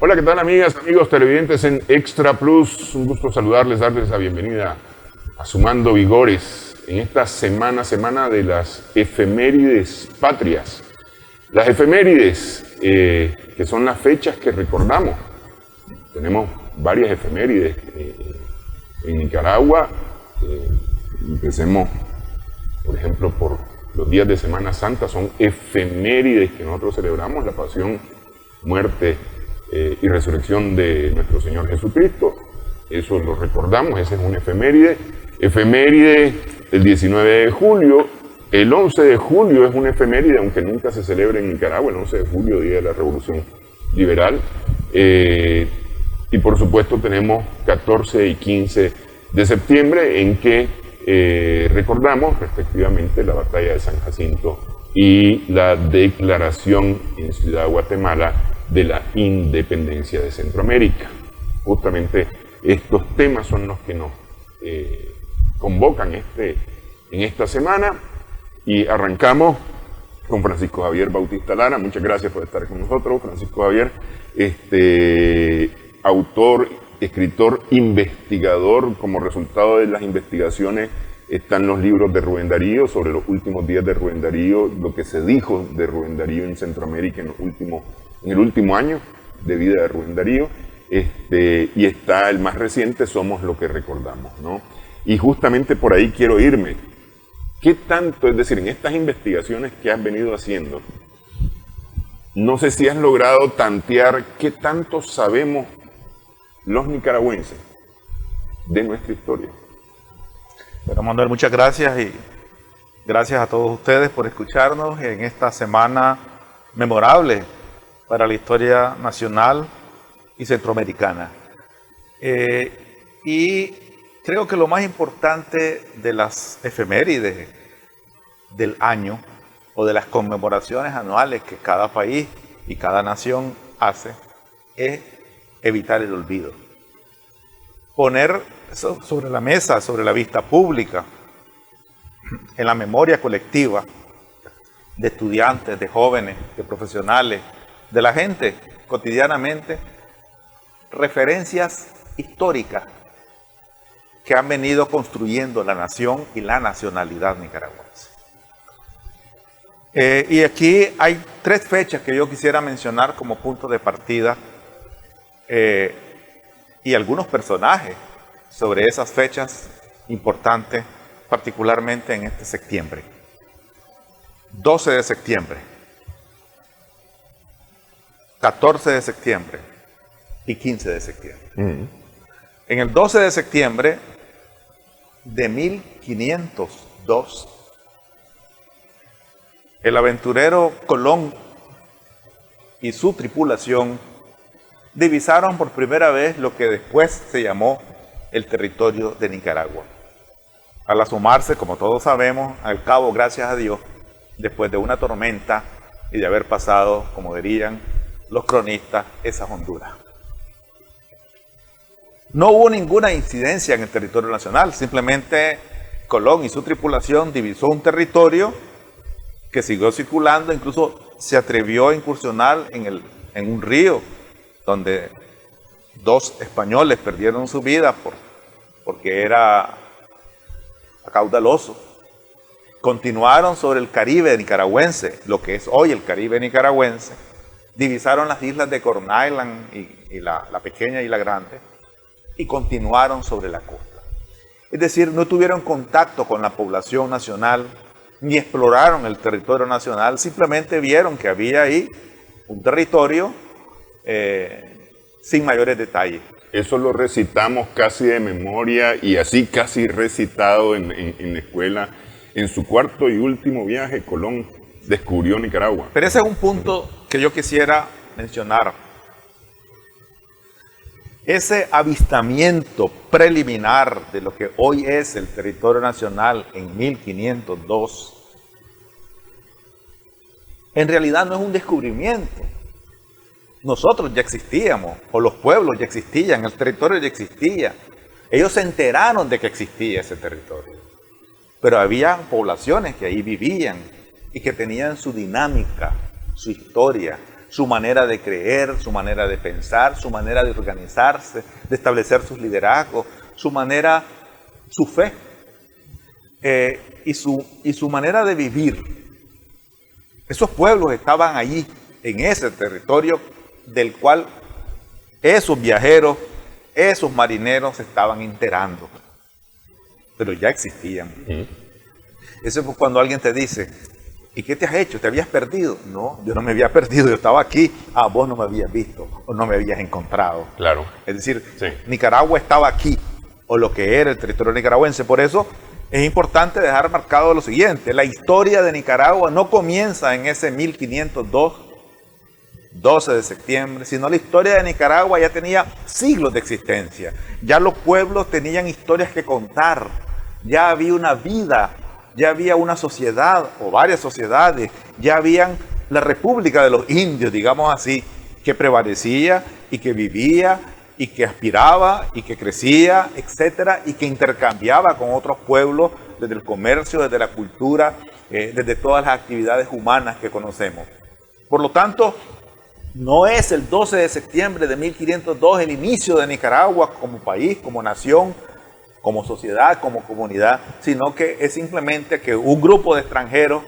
Hola, ¿qué tal amigas, amigos televidentes en Extra Plus? Un gusto saludarles, darles la bienvenida a Sumando Vigores en esta semana de las efemérides patrias. Las efemérides, que son las fechas que recordamos. Tenemos varias efemérides en Nicaragua. Empecemos, por ejemplo, por los días de Semana Santa. Son efemérides que nosotros celebramos, la pasión, muerte y resurrección de nuestro Señor Jesucristo. Eso lo recordamos, esa es una efeméride. Efeméride el 19 de julio, el 11 de julio es una efeméride, aunque nunca se celebra en Nicaragua, el 11 de julio, Día de la Revolución Liberal. Y por supuesto tenemos 14 y 15 de septiembre en que recordamos respectivamente la batalla de San Jacinto y la declaración en Ciudad Guatemala de la independencia de Centroamérica. Justamente estos temas son los que nos convocan en esta semana, y arrancamos con Francisco Javier Bautista Lara. Muchas gracias por estar con nosotros, Francisco Javier, autor, escritor, investigador. Como resultado de las investigaciones están los libros de Rubén Darío sobre los últimos días de Rubén Darío, lo que se dijo de Rubén Darío en Centroamérica en el último año de vida de Rubén Darío, y está el más reciente, Somos lo que recordamos, ¿no? Y justamente por ahí quiero irme. ¿Qué tanto, es decir, en estas investigaciones que has venido haciendo, no sé si has logrado tantear qué tanto sabemos los nicaragüenses de nuestra historia? Bueno, Manuel, muchas gracias, y gracias a todos ustedes por escucharnos en esta semana memorable para la historia nacional y centroamericana. Y creo que lo más importante de las efemérides del año o de las conmemoraciones anuales que cada país y cada nación hace es evitar el olvido. Poner sobre la mesa, sobre la vista pública, en la memoria colectiva de estudiantes, de jóvenes, de profesionales, de la gente cotidianamente, referencias históricas que han venido construyendo la nación y la nacionalidad nicaragüense. Y aquí hay tres fechas que yo quisiera mencionar como punto de partida, y algunos personajes sobre esas fechas importantes, particularmente en este septiembre. 12 de septiembre, 14 de septiembre y 15 de septiembre. En el 12 de septiembre de 1502, el aventurero Colón y su tripulación divisaron por primera vez lo que después se llamó el territorio de Nicaragua. Al asomarse, como todos sabemos, al cabo, gracias a Dios, después de una tormenta y de haber pasado, como dirían los cronistas, esas Honduras. No hubo ninguna incidencia en el territorio nacional, simplemente Colón y su tripulación divisó un territorio que siguió circulando, incluso se atrevió a incursionar en un río donde dos españoles perdieron su vida porque era caudaloso. Continuaron sobre el Caribe nicaragüense, lo que es hoy el Caribe nicaragüense, divisaron las islas de Corn Island y la pequeña y la grande, y continuaron sobre la costa. Es decir, no tuvieron contacto con la población nacional, ni exploraron el territorio nacional, simplemente vieron que había ahí un territorio sin mayores detalles. Eso lo recitamos casi de memoria, y así casi recitado en la escuela. En su cuarto y último viaje, Colón descubrió Nicaragua. Pero ese es un punto que yo quisiera mencionar. Ese avistamiento preliminar de lo que hoy es el territorio nacional en 1502, en realidad no es un descubrimiento. Nosotros ya existíamos, o los pueblos ya existían, el territorio ya existía. Ellos se enteraron de que existía ese territorio. Pero había poblaciones que ahí vivían y que tenían su dinámica, su historia, su manera de creer, su manera de pensar, su manera de organizarse, de establecer sus liderazgos, su manera, su fe y su manera de vivir. Esos pueblos estaban allí, en ese territorio del cual esos viajeros, esos marineros se estaban enterando, pero ya existían. Eso es cuando alguien te dice, ¿y qué te has hecho? ¿Te habías perdido? No, yo no me había perdido, yo estaba aquí. Ah, vos no me habías visto o no me habías encontrado. Claro. Es decir, sí. Nicaragua estaba aquí, o lo que era el territorio nicaragüense. Por eso es importante dejar marcado lo siguiente: la historia de Nicaragua no comienza en ese 1502, 12 de septiembre, sino la historia de Nicaragua ya tenía siglos de existencia. Ya los pueblos tenían historias que contar, ya había una vida, ya había una sociedad o varias sociedades, ya habían la República de los Indios, digamos así, que prevalecía y que vivía y que aspiraba y que crecía, etcétera, y que intercambiaba con otros pueblos desde el comercio, desde la cultura, desde todas las actividades humanas que conocemos. Por lo tanto, no es el 12 de septiembre de 1502 el inicio de Nicaragua como país, como nación, como sociedad, como comunidad, sino que es simplemente que un grupo de extranjeros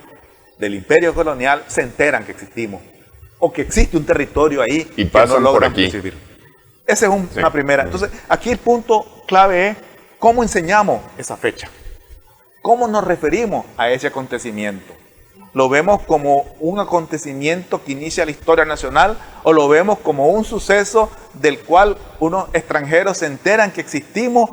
del imperio colonial se enteran que existimos, o que existe un territorio ahí y pasan que no logran por aquí. percibir. Esa es una primera. Entonces, aquí el punto clave es cómo enseñamos esa fecha, cómo nos referimos a ese acontecimiento. ¿Lo vemos como un acontecimiento que inicia la historia nacional o lo vemos como un suceso del cual unos extranjeros se enteran que existimos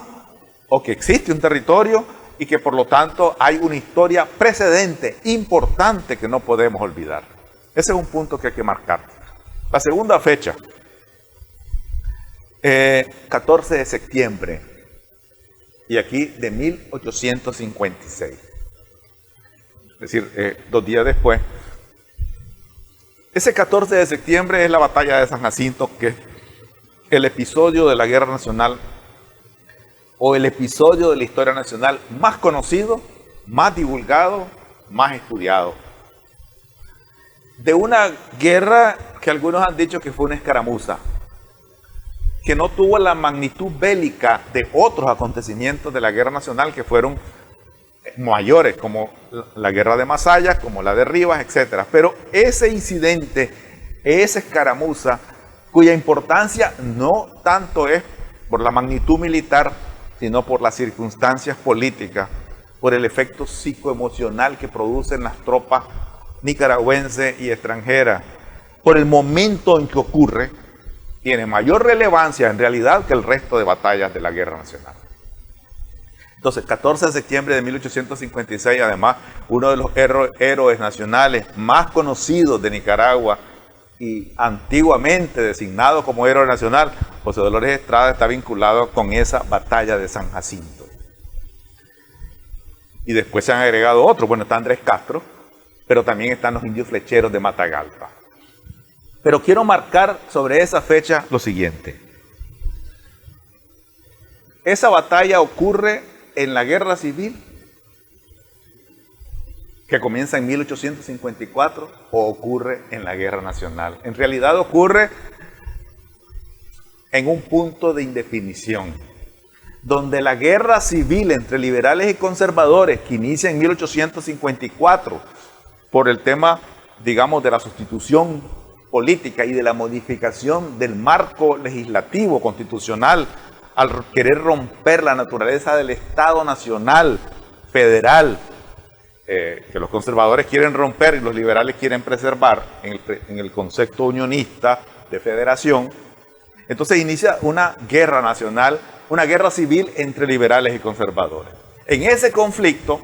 o que existe un territorio y que por lo tanto hay una historia precedente importante que no podemos olvidar? Ese es un punto que hay que marcar. La segunda fecha, 14 de septiembre, y aquí de 1856. Es decir, 2 días después. Ese 14 de septiembre es la batalla de San Jacinto, que es el episodio de la Guerra Nacional o el episodio de la historia nacional más conocido, más divulgado, más estudiado. De una guerra que algunos han dicho que fue una escaramuza, que no tuvo la magnitud bélica de otros acontecimientos de la Guerra Nacional que fueron mayores, como la guerra de Masaya, como la de Rivas, etc. Pero ese incidente, esa escaramuza, cuya importancia no tanto es por la magnitud militar, sino por las circunstancias políticas, por el efecto psicoemocional que producen las tropas nicaragüenses y extranjeras, por el momento en que ocurre, tiene mayor relevancia en realidad que el resto de batallas de la Guerra Nacional. Entonces, 14 de septiembre de 1856, además, uno de los héroes nacionales más conocidos de Nicaragua y antiguamente designado como héroe nacional, José Dolores Estrada, está vinculado con esa batalla de San Jacinto. Y después se han agregado otros. Bueno, está Andrés Castro, pero también están los indios flecheros de Matagalpa. Pero quiero marcar sobre esa fecha lo siguiente. Esa batalla ocurre en la Guerra Civil, que comienza en 1854, o ocurre en la Guerra Nacional. En realidad ocurre en un punto de indefinición, donde la guerra civil entre liberales y conservadores, que inicia en 1854, por el tema, digamos, de la sustitución política y de la modificación del marco legislativo constitucional, al querer romper la naturaleza del Estado Nacional Federal, que los conservadores quieren romper y los liberales quieren preservar en el concepto unionista de federación. Entonces inicia una guerra nacional, una guerra civil entre liberales y conservadores. En ese conflicto,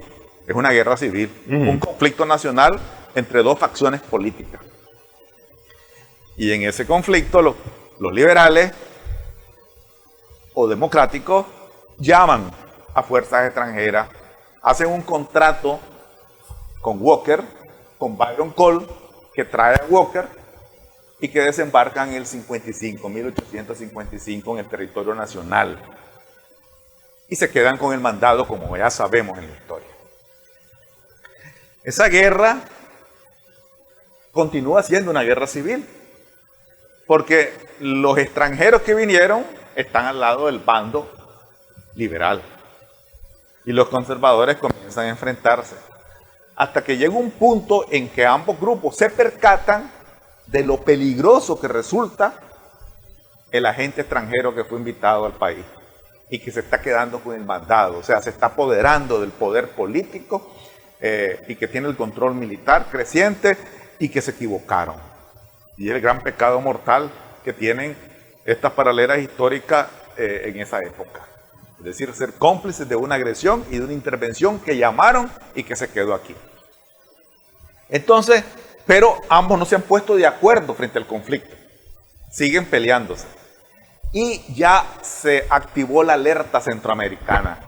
es una guerra civil, un conflicto nacional entre dos facciones políticas. Y en ese conflicto los liberales o democráticos llaman a fuerzas extranjeras, hacen un contrato con Walker, con Byron Cole, que trae a Walker y que desembarcan en el 1855 en el territorio nacional. Y se quedan con el mandado, como ya sabemos en la historia. Esa guerra continúa siendo una guerra civil. porque los extranjeros que vinieron están al lado del bando liberal y los conservadores comienzan a enfrentarse hasta que llega un punto en que ambos grupos se percatan de lo peligroso que resulta el agente extranjero que fue invitado al país y que se está quedando con el mandado, o sea, se está apoderando del poder político y que tiene el control militar creciente y que se equivocaron. Y es el gran pecado mortal que tienen estas paralelas históricas en esa época. Es decir, ser cómplices de una agresión y de una intervención que llamaron y que se quedó aquí. Entonces, pero ambos no se han puesto de acuerdo frente al conflicto. Siguen peleándose. Y ya se activó la alerta centroamericana.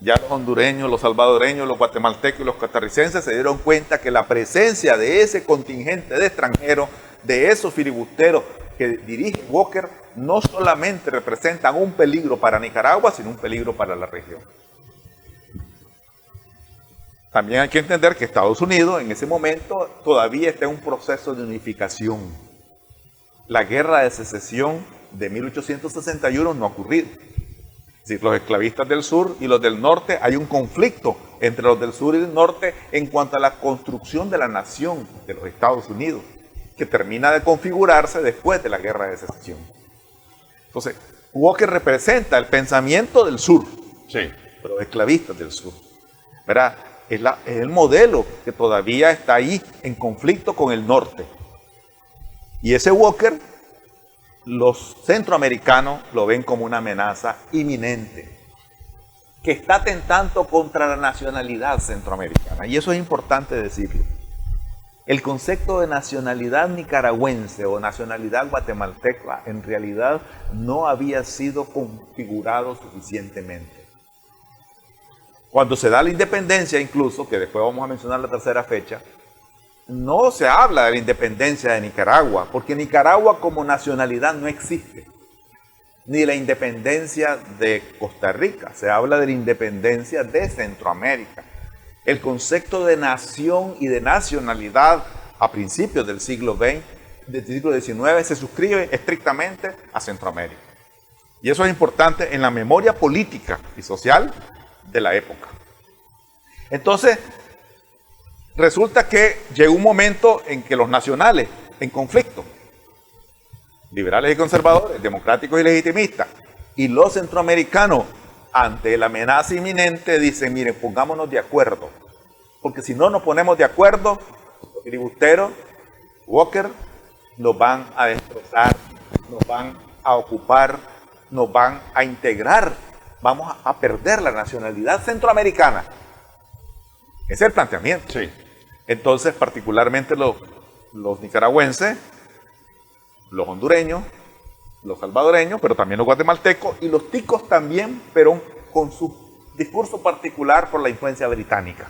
Ya los hondureños, los salvadoreños, los guatemaltecos y los costarricenses se dieron cuenta que la presencia de ese contingente de extranjeros, de esos filibusteros que dirige Walker, no solamente representan un peligro para Nicaragua, sino un peligro para la región. También hay que entender que Estados Unidos en ese momento todavía está en un proceso de unificación. La guerra de secesión de 1861 no ha ocurrido. Es decir, los esclavistas del sur y los del norte, hay un conflicto entre los del sur y del norte en cuanto a la construcción de la nación de los Estados Unidos, que termina de configurarse después de la guerra de secesión. Entonces, Walker representa el pensamiento del sur, Sí. pero esclavistas del sur. ¿Verdad? Es el modelo que todavía está ahí en conflicto con el norte. Y ese Walker, los centroamericanos lo ven como una amenaza inminente, que está atentando contra la nacionalidad centroamericana. Y eso es importante decirlo. El concepto de nacionalidad nicaragüense o nacionalidad guatemalteca en realidad no había sido configurado suficientemente. Cuando se da la independencia incluso, que después vamos a mencionar la tercera fecha, no se habla de la independencia de Nicaragua, porque Nicaragua como nacionalidad no existe. Ni la independencia de Costa Rica, se habla de la independencia de Centroamérica. El concepto de nación y de nacionalidad a principios del siglo XX, del siglo XIX, se suscribe estrictamente a Centroamérica. Y eso es importante en la memoria política y social de la época. Entonces, resulta que llegó un momento en que los nacionales en conflicto, liberales y conservadores, democráticos y legitimistas, y los centroamericanos, ante la amenaza inminente, dicen, miren, pongámonos de acuerdo, porque si no nos ponemos de acuerdo, los filibusteros, Walker, nos van a destrozar, nos van a ocupar, nos van a integrar, vamos a perder la nacionalidad centroamericana. Ese es el planteamiento. Sí. Entonces, particularmente los nicaragüenses, los hondureños, los salvadoreños, pero también los guatemaltecos y los ticos también, pero con su discurso particular por la influencia británica,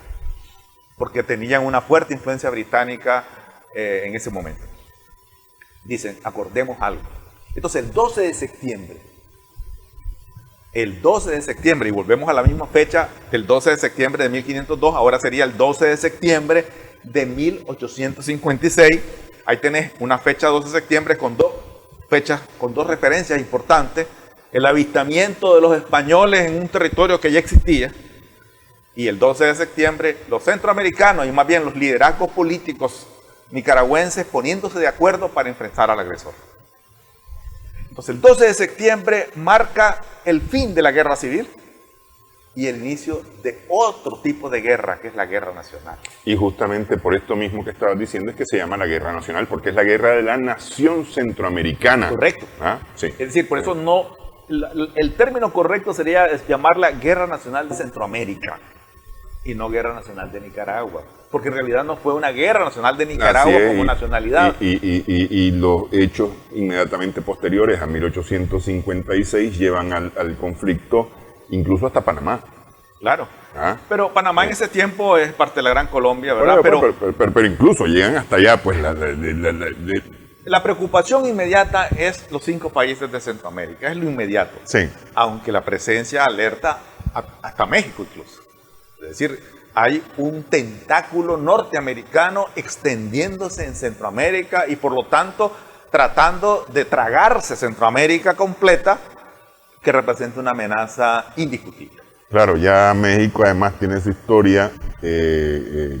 porque tenían una fuerte influencia británica en ese momento. Dicen, acordemos algo. Entonces, el 12 de septiembre, y volvemos a la misma fecha del 12 de septiembre de 1502, ahora sería el 12 de septiembre de 1856. Ahí tenés una fecha 12 de septiembre con dos fechas, con dos referencias importantes. El avistamiento de los españoles en un territorio que ya existía. Y el 12 de septiembre los centroamericanos y más bien los liderazgos políticos nicaragüenses poniéndose de acuerdo para enfrentar al agresor. Entonces el 12 de septiembre marca el fin de la guerra civil y el inicio de otro tipo de guerra, que es la guerra nacional. Y justamente por esto mismo que estabas diciendo es que se llama la guerra nacional, porque es la guerra de la nación centroamericana. Correcto. ¿Ah? Sí. Es decir, por eso no, el término correcto sería llamarla Guerra Nacional de Centroamérica y no Guerra Nacional de Nicaragua, porque en realidad no fue una guerra nacional de Nicaragua como nacionalidad. Y los hechos inmediatamente posteriores a 1856 llevan al conflicto incluso hasta Panamá. Claro. ¿Ah? Pero Panamá en ese tiempo es parte de la Gran Colombia, ¿verdad? Pero incluso llegan hasta allá, pues la preocupación inmediata es los 5 países de Centroamérica, es lo inmediato. Sí. Aunque la presencia alerta hasta México incluso. Es decir, hay un tentáculo norteamericano extendiéndose en Centroamérica y por lo tanto tratando de tragarse Centroamérica completa, que representa una amenaza indiscutible. Claro, ya México además tiene su historia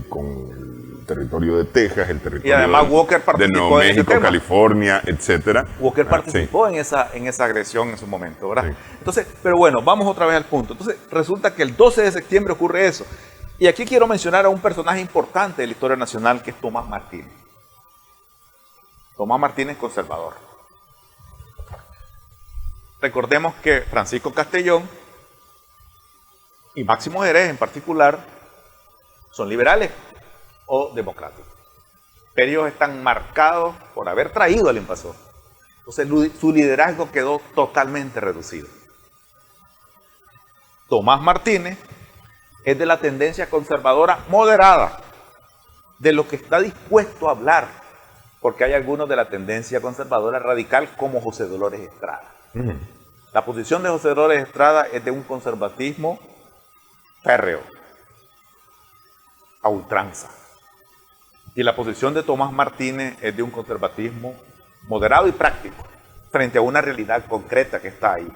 con el territorio de Texas, el territorio y además Walker de participó Nuevo en ese México, tema. California, etcétera. Walker participó Sí. en esa agresión en su momento, ¿verdad? Sí. Entonces, pero bueno, vamos otra vez al punto. Entonces, resulta que el 12 de septiembre ocurre eso. Y aquí quiero mencionar a un personaje importante de la historia nacional, que es Tomás Martínez. Tomás Martínez, conservador. Recordemos que Francisco Castellón y Máximo Jerez en particular son liberales o democráticos. Pero ellos están marcados por haber traído al invasor. Entonces su liderazgo quedó totalmente reducido. Tomás Martínez es de la tendencia conservadora moderada, de lo que está dispuesto a hablar, porque hay algunos de la tendencia conservadora radical como José Dolores Estrada. La posición de José Dolores Estrada es de un conservatismo férreo, a ultranza. Y la posición de Tomás Martínez es de un conservatismo moderado y práctico, frente a una realidad concreta que está ahí.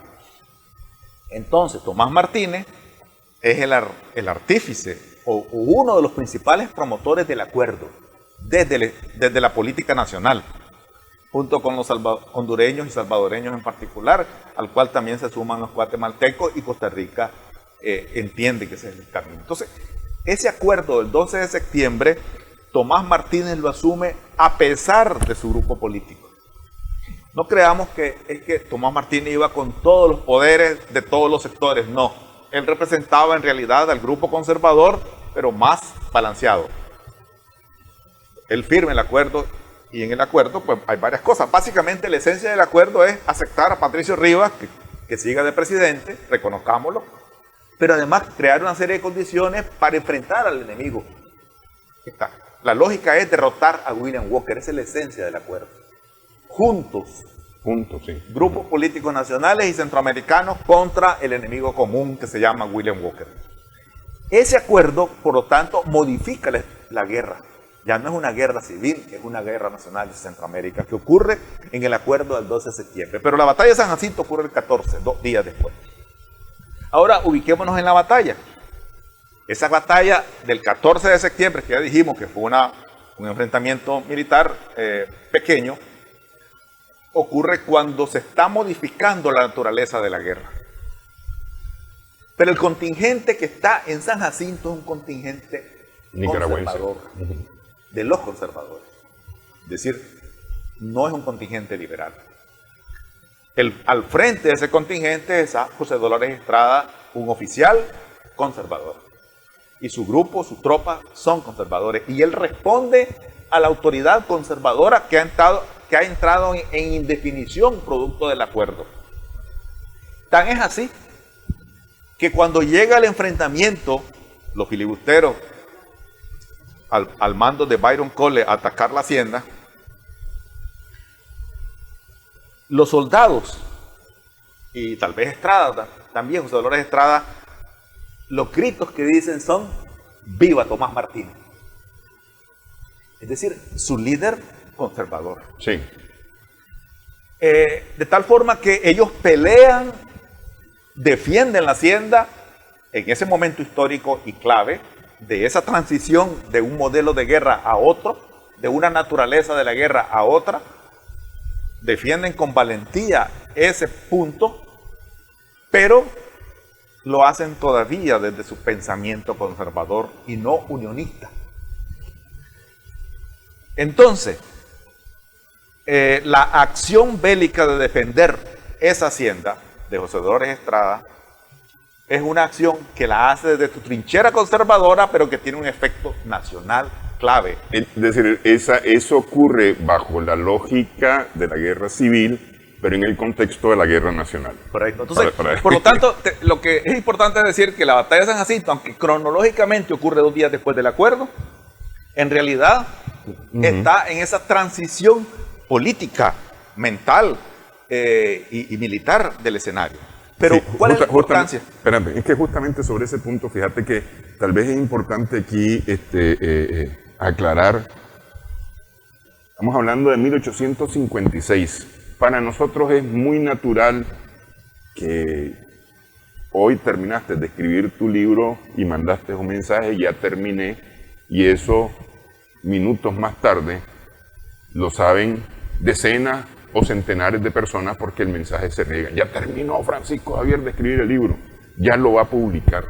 Entonces, Tomás Martínez es el artífice o uno de los principales promotores del acuerdo desde la política nacional, junto con los hondureños y salvadoreños en particular, al cual también se suman los guatemaltecos, y Costa Rica entiende que ese es el camino. Entonces, ese acuerdo del 12 de septiembre, Tomás Martínez lo asume a pesar de su grupo político. No creamos que es que Tomás Martínez iba con todos los poderes de todos los sectores, no. Él representaba en realidad al grupo conservador, pero más balanceado. Él firma el acuerdo, y en el acuerdo pues hay varias cosas. Básicamente la esencia del acuerdo es aceptar a Patricio Rivas, que siga de presidente, reconozcámoslo, pero además crear una serie de condiciones para enfrentar al enemigo. La lógica es derrotar a William Walker, esa es la esencia del acuerdo. Juntos, sí. Grupos políticos nacionales y centroamericanos contra el enemigo común que se llama William Walker. Ese acuerdo, por lo tanto, modifica la guerra. Ya no es una guerra civil, es una guerra nacional de Centroamérica, que ocurre en el acuerdo del 12 de septiembre. Pero la batalla de San Jacinto ocurre el 14, 2 días después. Ahora ubiquémonos en la batalla. Esa batalla del 14 de septiembre, que ya dijimos que fue un enfrentamiento militar pequeño, ocurre cuando se está modificando la naturaleza de la guerra. Pero el contingente que está en San Jacinto es un contingente conservador, de los conservadores. Es decir, no es un contingente liberal. Al frente de ese contingente está José Dolores Estrada, un oficial conservador. Y su grupo, sus tropas son conservadores. Y él responde a la autoridad conservadora que ha entrado en indefinición producto del acuerdo. Tan es así que cuando llega el enfrentamiento, los filibusteros al mando de Byron Cole a atacar la hacienda, los soldados, y tal vez Estrada también, José Dolores Estrada, los gritos que dicen son ¡viva Tomás Martínez! Es decir, su líder conservador. Sí. De tal forma que ellos pelean, defienden la hacienda en ese momento histórico y clave de esa transición de un modelo de guerra a otro, de una naturaleza de la guerra a otra. Defienden con valentía ese punto, pero lo hacen todavía desde su pensamiento conservador y no unionista. Entonces, la acción bélica de defender esa hacienda de José Dolores Estrada es una acción que la hace desde su trinchera conservadora, pero que tiene un efecto nacional clave. Es decir, eso ocurre bajo la lógica de la guerra civil, pero en el contexto de la guerra nacional. Correcto. Entonces, por lo tanto, lo que es importante es decir que la batalla de San Jacinto, aunque cronológicamente ocurre 2 días después del acuerdo, en realidad está en esa transición política, mental y militar del escenario. Pero, sí, ¿cuál es la importancia? Espérate, es que justamente sobre ese punto, fíjate que tal vez es importante aquí aclarar Estamos hablando de 1856. Para nosotros es muy natural que hoy terminaste de escribir tu libro y mandaste un mensaje, ya terminé, y eso minutos más tarde lo saben decenas o centenares de personas porque el mensaje se riega. Ya terminó Francisco Javier de escribir el libro, ya lo va a publicar,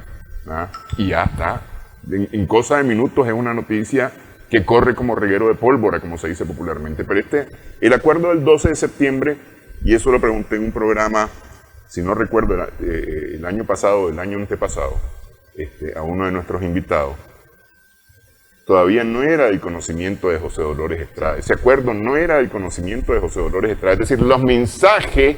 ¿ah? Y ya está. En cosa de minutos es una noticia que corre como reguero de pólvora, como se dice popularmente. Pero el acuerdo del 12 de septiembre, y eso lo pregunté en un programa, si no recuerdo, el año pasado, el año antepasado, a uno de nuestros invitados, todavía no era del conocimiento de José Dolores Estrada. Ese acuerdo no era del conocimiento de José Dolores Estrada. Es decir, los mensajes,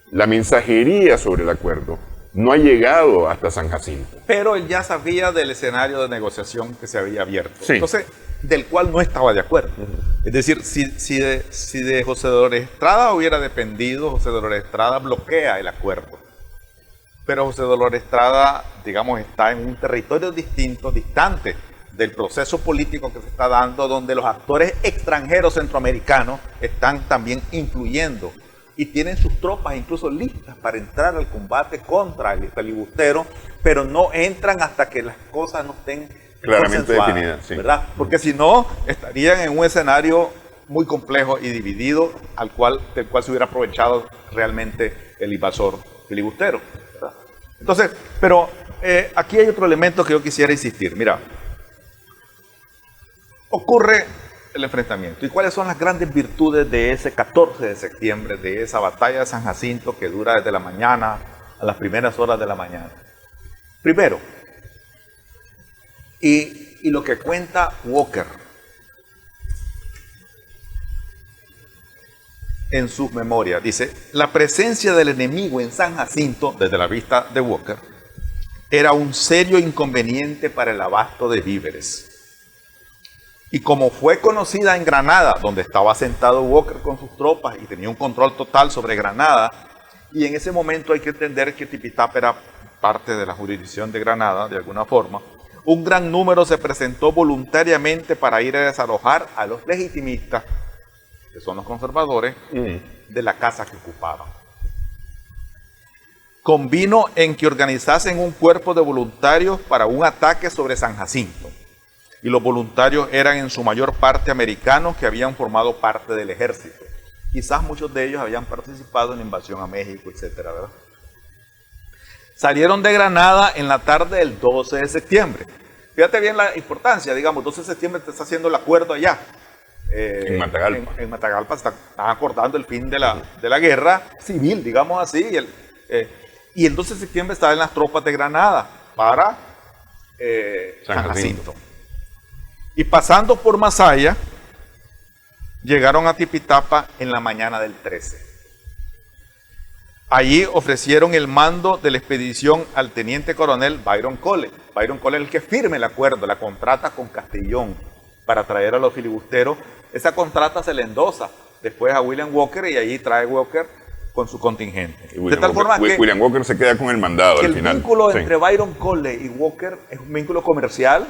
la mensajería sobre el acuerdo no ha llegado hasta San Jacinto. Pero él ya sabía del escenario de negociación que se había abierto. Sí. Entonces, del cual no estaba de acuerdo. Es decir, si de José Dolores Estrada hubiera dependido, José Dolores Estrada bloquea el acuerdo. Pero José Dolores Estrada, digamos, está en un territorio distinto, distante del proceso político que se está dando, donde los actores extranjeros centroamericanos están también influyendo y tienen sus tropas incluso listas para entrar al combate contra el filibustero, pero no entran hasta que las cosas no estén claramente definidas, sí. ¿Verdad? Porque si no, estarían en un escenario muy complejo y dividido, del cual se hubiera aprovechado realmente el invasor filibustero, ¿verdad? Entonces, pero aquí hay otro elemento que yo quisiera insistir. Mira, ocurre el enfrentamiento. ¿Y cuáles son las grandes virtudes de ese 14 de septiembre, de esa batalla de San Jacinto que dura desde la mañana a las primeras horas de la mañana? Primero, y lo que cuenta Walker en sus memorias, dice, la presencia del enemigo en San Jacinto, desde la vista de Walker, era un serio inconveniente para el abasto de víveres. Y como fue conocida en Granada, donde estaba sentado Walker con sus tropas y tenía un control total sobre Granada, y en ese momento hay que entender que Tipitapa era parte de la jurisdicción de Granada, de alguna forma, un gran número se presentó voluntariamente para ir a desalojar a los legitimistas, que son los conservadores, de la casa que ocupaban. Convino en que organizasen un cuerpo de voluntarios para un ataque sobre San Jacinto. Y los voluntarios eran en su mayor parte americanos que habían formado parte del ejército. Quizás muchos de ellos habían participado en la invasión a México, etcétera, ¿verdad? Salieron de Granada en la tarde del 12 de septiembre. Fíjate bien la importancia, digamos, 12 de septiembre te está haciendo el acuerdo allá. En Matagalpa. En Matagalpa están acordando el fin de la guerra civil, digamos así. Y el 12 de septiembre estaban las tropas de Granada para San Jacinto. Y pasando por Masaya, llegaron a Tipitapa en la mañana del 13. Allí ofrecieron el mando de la expedición al teniente coronel Byron Cole. Byron Cole es el que firme el acuerdo, la contrata con Castellón para traer a los filibusteros. Esa contrata se le endosa después a William Walker y allí trae Walker con su contingente. De tal forma que William Walker se queda con el mandado al final. El vínculo entre Byron Cole y Walker es un vínculo comercial,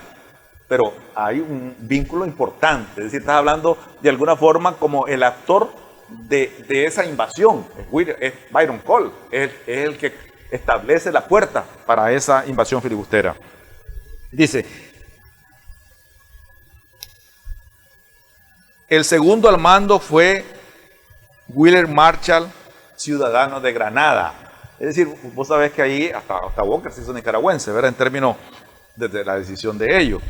pero hay un vínculo importante. Es decir, estás hablando de alguna forma como el actor de esa invasión. Es Byron Cole, es el que establece la puerta para esa invasión filibustera. Dice, el segundo al mando fue William Marshall, ciudadano de Granada. Es decir, vos sabés que ahí hasta Walker se hizo nicaragüense, ¿verdad? En términos de la decisión de ellos.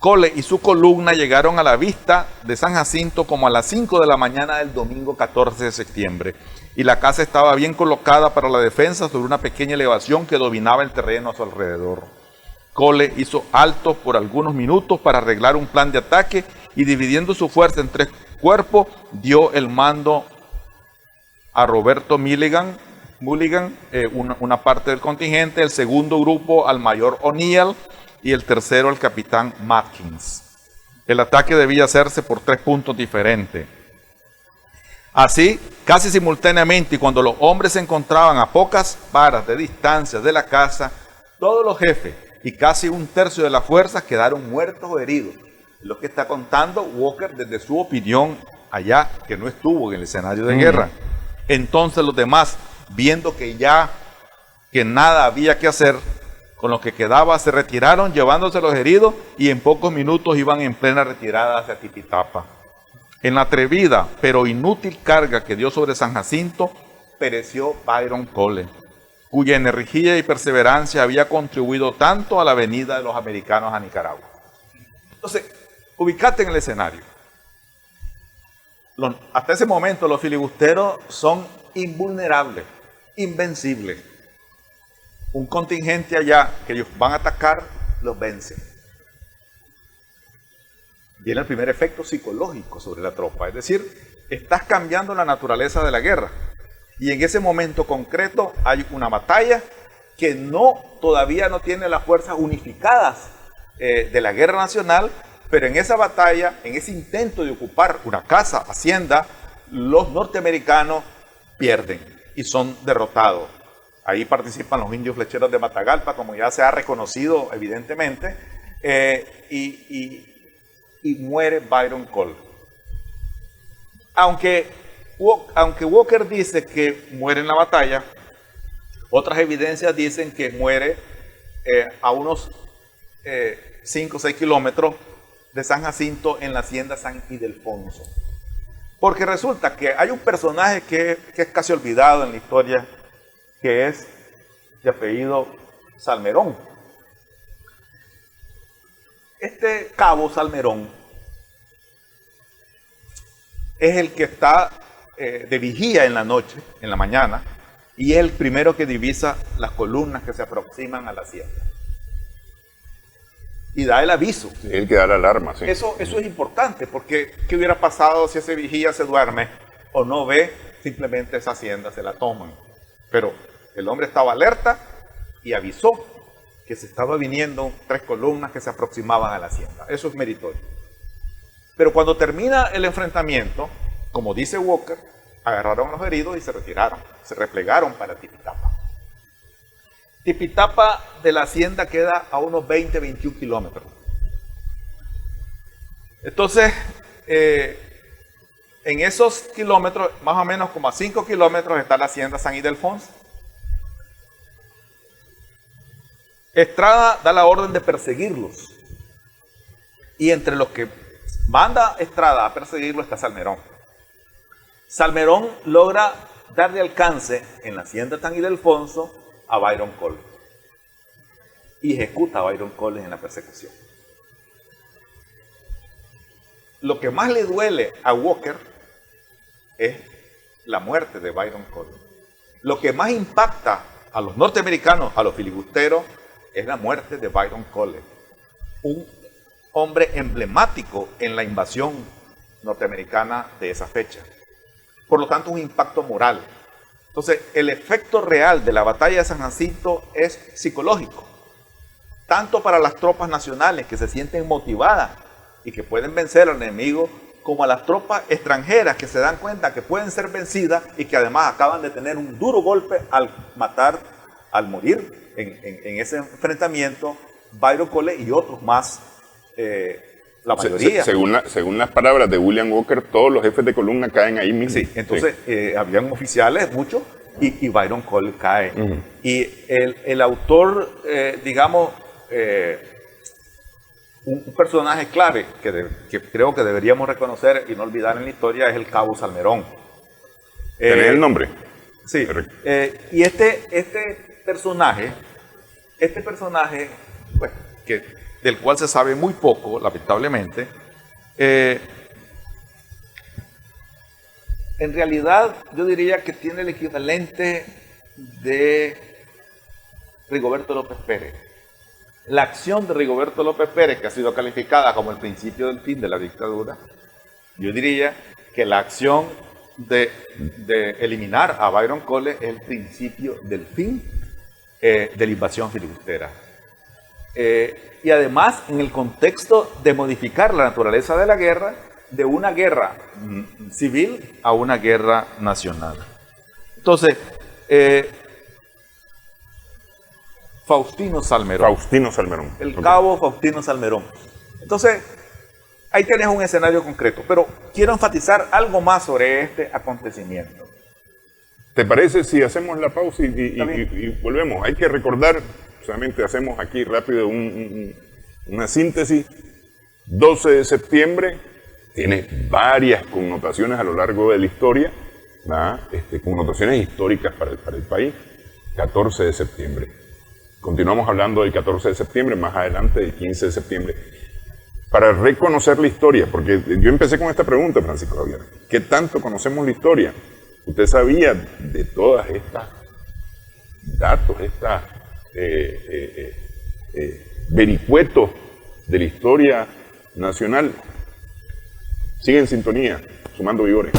Cole y su columna llegaron a la vista de San Jacinto como a las 5 de la mañana del domingo 14 de septiembre. Y la casa estaba bien colocada para la defensa sobre una pequeña elevación que dominaba el terreno a su alrededor. Cole hizo alto por algunos minutos para arreglar un plan de ataque y dividiendo su fuerza en 3 cuerpos, dio el mando a Roberto Mulligan, una parte del contingente, el segundo grupo al mayor O'Neill y el tercero al capitán Matkins. El ataque debía hacerse por 3 puntos diferentes. Así, casi simultáneamente, y cuando los hombres se encontraban a pocas varas de distancia de la casa, todos los jefes y casi un tercio de las fuerzas quedaron muertos o heridos. Lo que está contando Walker desde su opinión allá, que no estuvo en el escenario de guerra. Entonces los demás, viendo que que nada había que hacer, con lo que quedaba se retiraron llevándose los heridos y en pocos minutos iban en plena retirada hacia Tipitapa. En la atrevida pero inútil carga que dio sobre San Jacinto, pereció Byron Cole, cuya energía y perseverancia había contribuido tanto a la venida de los americanos a Nicaragua. Entonces, ubicate en el escenario. Hasta ese momento los filibusteros son invulnerables, invencibles. Un contingente allá que ellos van a atacar, los vence. Viene el primer efecto psicológico sobre la tropa, es decir, estás cambiando la naturaleza de la guerra. Y en ese momento concreto hay una batalla que todavía no tiene las fuerzas unificadas de la guerra nacional, pero en esa batalla, en ese intento de ocupar una casa, hacienda, los norteamericanos pierden y son derrotados. Ahí participan los indios flecheros de Matagalpa, como ya se ha reconocido evidentemente, y muere Byron Cole. Aunque Walker dice que muere en la batalla, otras evidencias dicen que muere a unos 5 o 6 kilómetros de San Jacinto en la hacienda San Ildefonso. Porque resulta que hay un personaje que es casi olvidado en la historia, que es de apellido Salmerón. Este cabo Salmerón es el que está de vigía en la noche, en la mañana, y es el primero que divisa las columnas que se aproximan a la hacienda. Y da el aviso. Sí, el que da la alarma, sí. Eso es importante, porque ¿qué hubiera pasado si ese vigía se duerme o no ve? Simplemente esa hacienda se la toman. Pero el hombre estaba alerta y avisó que se estaba viniendo 3 columnas que se aproximaban a la hacienda. Eso es meritorio. Pero cuando termina el enfrentamiento, como dice Walker, agarraron a los heridos y se retiraron, se replegaron para Tipitapa. Tipitapa de la hacienda queda a unos 20-21 kilómetros. Entonces, en esos kilómetros, más o menos como a 5 kilómetros, está la hacienda San Ildefonso. Estrada da la orden de perseguirlos. Y entre los que manda Estrada a perseguirlos está Salmerón. Salmerón logra darle alcance en la hacienda San Ildefonso a Byron Cole. Y ejecuta a Byron Cole en la persecución. Lo que más le duele a Walker es la muerte de Byron Cole. Lo que más impacta a los norteamericanos, a los filibusteros, es la muerte de Byron Cole, un hombre emblemático en la invasión norteamericana de esa fecha. Por lo tanto, un impacto moral. Entonces, el efecto real de la batalla de San Jacinto es psicológico, tanto para las tropas nacionales que se sienten motivadas y que pueden vencer al enemigo, como a las tropas extranjeras que se dan cuenta que pueden ser vencidas y que además acaban de tener un duro golpe al morir en ese enfrentamiento, Byron Cole y otros más, la mayoría. Según las palabras de William Walker, todos los jefes de columna caen ahí mismo. Sí, entonces habían oficiales, muchos, y Byron Cole cae. Y el autor, digamos, un personaje clave que creo que deberíamos reconocer y no olvidar en la historia es el cabo Salmerón. ¿Tenés el nombre? Sí. Y este personaje, pues, del cual se sabe muy poco, lamentablemente, en realidad yo diría que tiene el equivalente de Rigoberto López Pérez. La acción de Rigoberto López Pérez, que ha sido calificada como el principio del fin de la dictadura, yo diría que la acción de eliminar a Byron Cole es el principio del fin de la invasión filibustera. Y además en el contexto de modificar la naturaleza de la guerra, de una guerra civil a una guerra nacional. Entonces, Faustino Salmerón. Faustino Salmerón. El cabo Faustino Salmerón. Entonces, ahí tienes un escenario concreto, pero quiero enfatizar algo más sobre este acontecimiento. ¿Te parece si hacemos la pausa y volvemos? Hay que recordar, solamente hacemos aquí rápido una síntesis. 12 de septiembre tiene varias connotaciones a lo largo de la historia, connotaciones históricas para el país. 14 de septiembre. Continuamos hablando del 14 de septiembre, más adelante del 15 de septiembre. Para reconocer la historia, porque yo empecé con esta pregunta, Francisco Javier. ¿Qué tanto conocemos la historia? ¿Usted sabía de todas estas datos, estas vericuetos de la historia nacional? Sigue en sintonía, Sumando Vigores.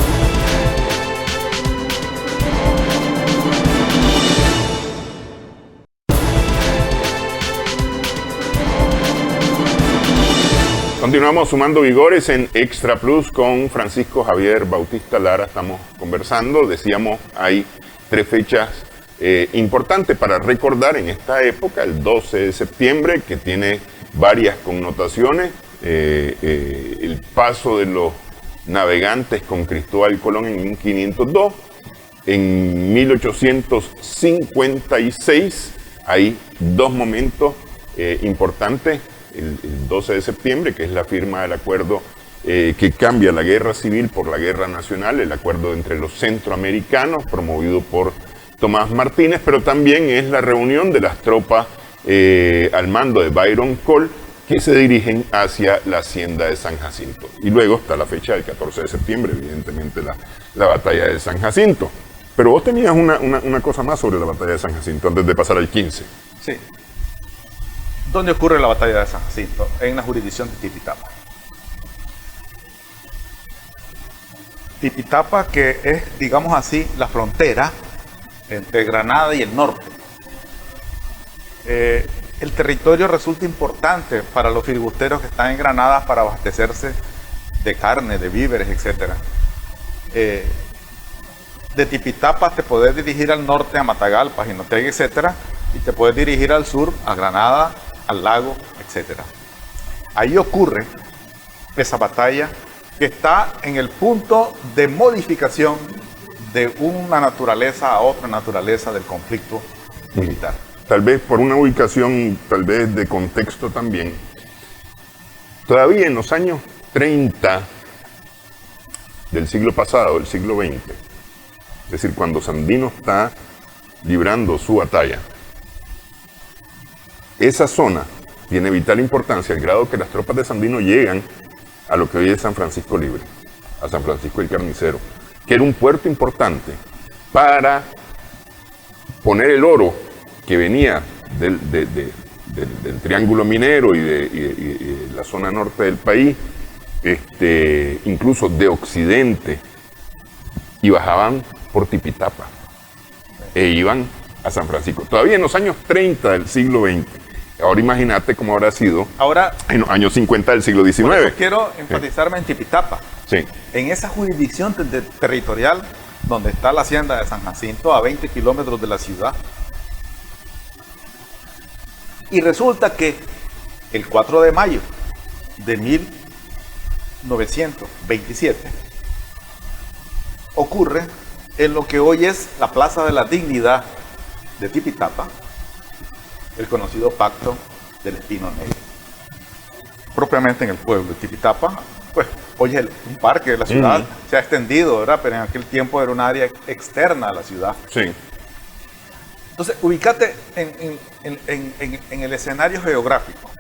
Continuamos Sumando Vigores en Extra Plus con Francisco Javier Bautista Lara. Estamos conversando, decíamos, hay 3 fechas importantes para recordar en esta época. El 12 de septiembre, que tiene varias connotaciones. El paso de los navegantes con Cristóbal Colón en 1502. En 1856 hay 2 momentos importantes. El 12 de septiembre, que es la firma del acuerdo que cambia la guerra civil por la guerra nacional, el acuerdo entre los centroamericanos, promovido por Tomás Martínez, pero también es la reunión de las tropas al mando de Byron Cole, que se dirigen hacia la hacienda de San Jacinto. Y luego está la fecha del 14 de septiembre, evidentemente la batalla de San Jacinto. Pero vos tenías una cosa más sobre la batalla de San Jacinto, antes de pasar al 15. Sí. ¿Dónde ocurre la batalla de San Jacinto? En la jurisdicción de Tipitapa. Tipitapa, que es, digamos así, la frontera entre Granada y el norte. El territorio resulta importante para los filibusteros que están en Granada para abastecerse de carne, de víveres, etc. De Tipitapa te puedes dirigir al norte a Matagalpa, Jinotega, etc. Y te puedes dirigir al sur a Granada, al lago, etc. Ahí ocurre esa batalla que está en el punto de modificación de una naturaleza a otra naturaleza del conflicto militar. Tal vez por una ubicación, tal vez de contexto también. Todavía en los años 30 del siglo pasado, del siglo XX, es decir, cuando Sandino está librando su batalla, esa zona tiene vital importancia al grado que las tropas de Sandino llegan a lo que hoy es San Francisco Libre, a San Francisco el Carnicero, que era un puerto importante para poner el oro que venía del triángulo minero y de la zona norte del país, incluso de occidente, y bajaban por Tipitapa e iban a San Francisco. Todavía en los años 30 del siglo XX. Ahora imagínate cómo habrá sido en los años 50 del siglo XIX. Por eso quiero enfatizarme en Tipitapa. Sí. En esa jurisdicción territorial donde está la hacienda de San Jacinto, a 20 kilómetros de la ciudad. Y resulta que el 4 de mayo de 1927 ocurre en lo que hoy es la Plaza de la Dignidad de Tipitapa, el conocido Pacto del Espino Negro. Propiamente en el pueblo de Tipitapa, pues hoy es un parque de la ciudad, se ha extendido, ¿verdad? Pero en aquel tiempo era un área externa a la ciudad. Sí. Entonces, ubícate en el escenario geográfico.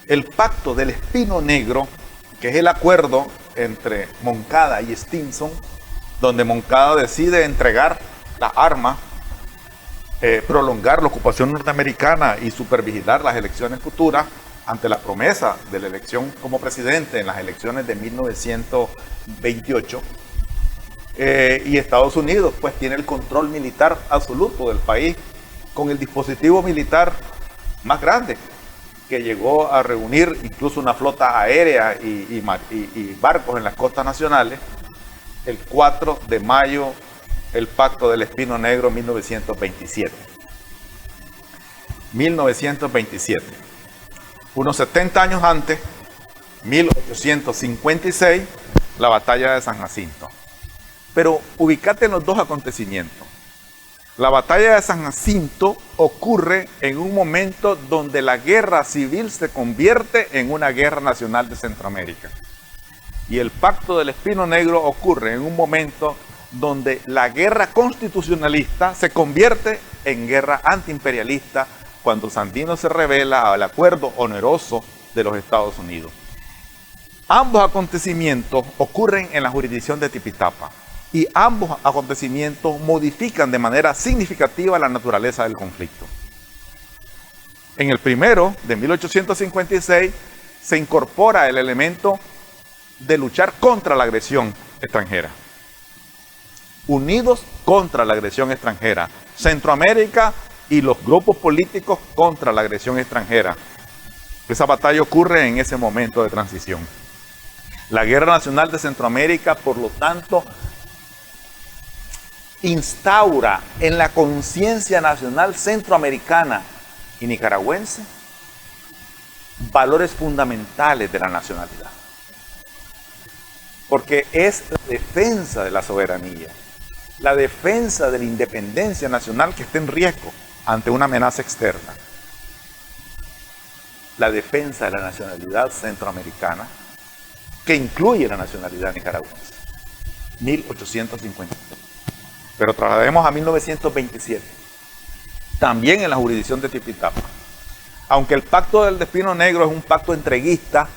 El Pacto del Espino Negro, que es el acuerdo entre Moncada y Stinson, donde Moncada decide entregar la arma, prolongar la ocupación norteamericana y supervigilar las elecciones futuras ante la promesa de la elección como presidente en las elecciones de 1928. Y Estados Unidos pues tiene el control militar absoluto del país, con el dispositivo militar más grande, que llegó a reunir incluso una flota aérea y barcos en las costas nacionales. El 4 de mayo, el Pacto del Espino Negro, 1927. 1927. Unos 70 años antes, 1856, la batalla de San Jacinto. Pero ubícate en los dos acontecimientos. La batalla de San Jacinto ocurre en un momento donde la guerra civil se convierte en una guerra nacional de Centroamérica. Y el Pacto del Espino Negro ocurre en un momento donde la guerra constitucionalista se convierte en guerra antiimperialista cuando Sandino se revela al acuerdo oneroso de los Estados Unidos. Ambos acontecimientos ocurren en la jurisdicción de Tipitapa y ambos acontecimientos modifican de manera significativa la naturaleza del conflicto. En el primero, de 1856, se incorpora el elemento de luchar contra la agresión extranjera. Unidos contra la agresión extranjera. Centroamérica y los grupos políticos contra la agresión extranjera. Esa batalla ocurre en ese momento de transición. La Guerra Nacional de Centroamérica, por lo tanto, instaura en la conciencia nacional centroamericana y nicaragüense valores fundamentales de la nacionalidad. Porque es la defensa de la soberanía, la defensa de la independencia nacional que está en riesgo ante una amenaza externa. La defensa de la nacionalidad centroamericana, que incluye la nacionalidad nicaragüense. 1850. Pero traslademos a 1927. También en la jurisdicción de Tipitapa. Aunque el Pacto del Espino Negro es un pacto entreguista,